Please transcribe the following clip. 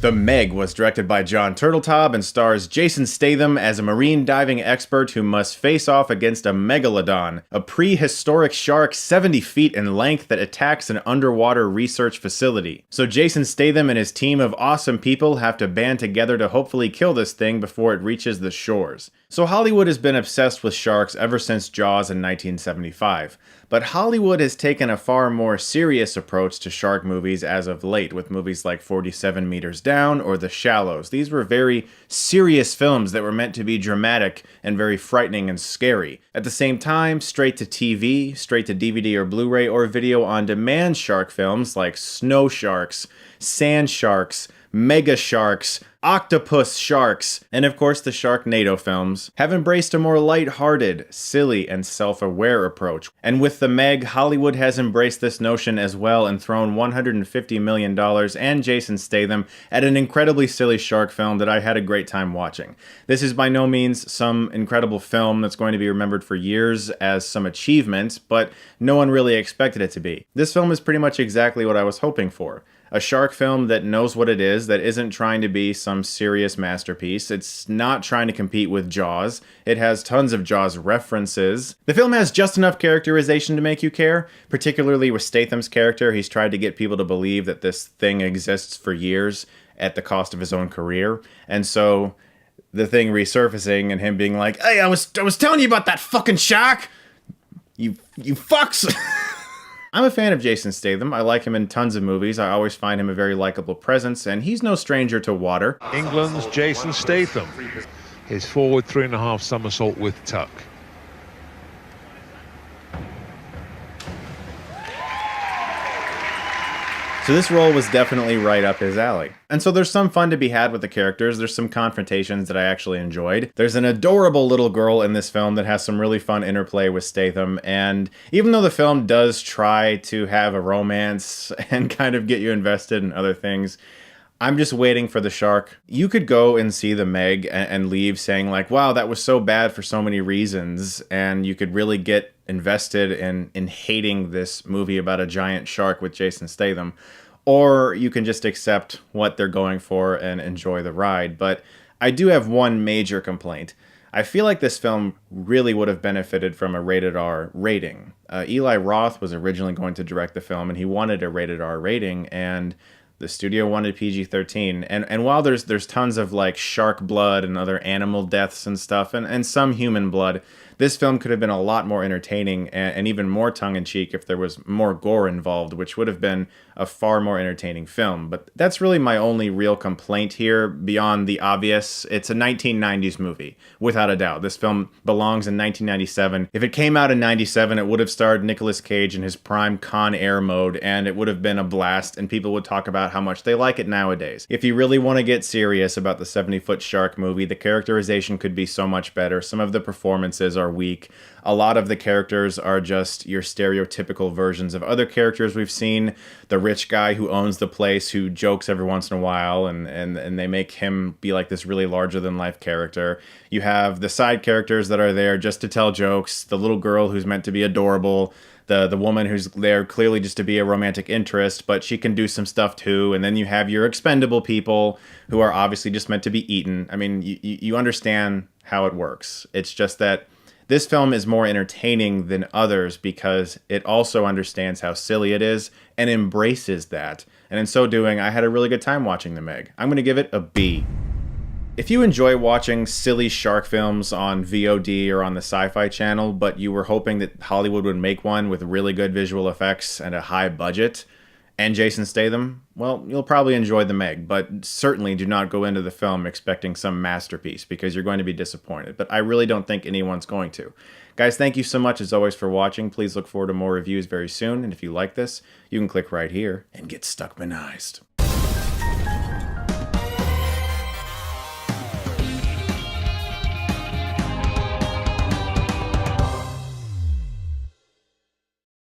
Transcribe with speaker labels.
Speaker 1: The Meg was directed by John Turteltaub and stars Jason Statham as a marine diving expert who must face off against a megalodon, a prehistoric shark 70 feet in length that attacks an underwater research facility. So Jason Statham and his team of awesome people have to band together to hopefully kill this thing before it reaches the shores. So Hollywood has been obsessed with sharks ever since Jaws in 1975. But Hollywood has taken a far more serious approach to shark movies as of late, with movies like 47 Meters Down or The Shallows. These were very serious films that were meant to be dramatic and very frightening and scary. At the same time, straight to TV, straight to DVD or Blu-ray or video on demand shark films like Snow Sharks, Sand Sharks, Mega Sharks, Octopus Sharks, and of course the Sharknado films, have embraced a more light-hearted, silly, and self-aware approach. And with The Meg, Hollywood has embraced this notion as well and thrown $150 million and Jason Statham at an incredibly silly shark film that I had a great time watching. This is by no means some incredible film that's going to be remembered for years as some achievement, but no one really expected it to be. This film is pretty much exactly what I was hoping for. A shark film that knows what it is, that isn't trying to be some serious masterpiece. It's not trying to compete with Jaws. It has tons of Jaws references. The film has just enough characterization to make you care, particularly with Statham's character. He's tried to get people to believe that this thing exists for years at the cost of his own career. And so the thing resurfacing and him being like, "Hey, I was telling you about that fucking shark! You fucks!" I'm a fan of Jason Statham. I like him in tons of movies. I always find him a very likable presence, and he's no stranger to water.
Speaker 2: England's Jason Statham. His forward 3.5 somersault with tuck.
Speaker 1: So this role was definitely right up his alley. And so there's some fun to be had with the characters. There's some confrontations that I actually enjoyed. There's an adorable little girl in this film that has some really fun interplay with Statham. And even though the film does try to have a romance and kind of get you invested in other things, I'm just waiting for the shark. You could go and see The Meg and leave saying like, wow, that was so bad for so many reasons. And you could really get invested in hating this movie about a giant shark with Jason Statham. Or you can just accept what they're going for and enjoy the ride. But I do have one major complaint. I feel like this film really would have benefited from a rated R rating. Eli Roth was originally going to direct the film and he wanted a rated R rating, and the studio wanted PG-13, and while there's tons of like shark blood and other animal deaths and stuff, and some human blood, this film could have been a lot more entertaining and even more tongue-in-cheek if there was more gore involved, which would have been a far more entertaining film. But that's really my only real complaint here, beyond the obvious. It's a 1990s movie, without a doubt. This film belongs in 1997. If it came out in 97, it would have starred Nicolas Cage in his prime Con Air mode, and it would have been a blast, and people would talk about how much they like it nowadays. If you really want to get serious about the 70-foot shark movie, the characterization could be so much better. Some of the performances are weak. A lot of the characters are just your stereotypical versions of other characters we've seen. The rich guy who owns the place, who jokes every once in a while, and they make him be like this really larger-than-life character. You have the side characters that are there just to tell jokes, the little girl who's meant to be adorable, the woman who's there clearly just to be a romantic interest, but she can do some stuff too. And then you have your expendable people who are obviously just meant to be eaten. I mean, you understand how it works. It's just that this film is more entertaining than others because it also understands how silly it is and embraces that. And in so doing, I had a really good time watching The Meg. I'm going to give it a B. If you enjoy watching silly shark films on VOD or on the Sci-Fi Channel, but you were hoping that Hollywood would make one with really good visual effects and a high budget, and Jason Statham, well, you'll probably enjoy The Meg, but certainly do not go into the film expecting some masterpiece because you're going to be disappointed. But I really don't think anyone's going to. Guys, thank you so much as always for watching. Please look forward to more reviews very soon. And if you like this, you can click right here and get stuck-manized.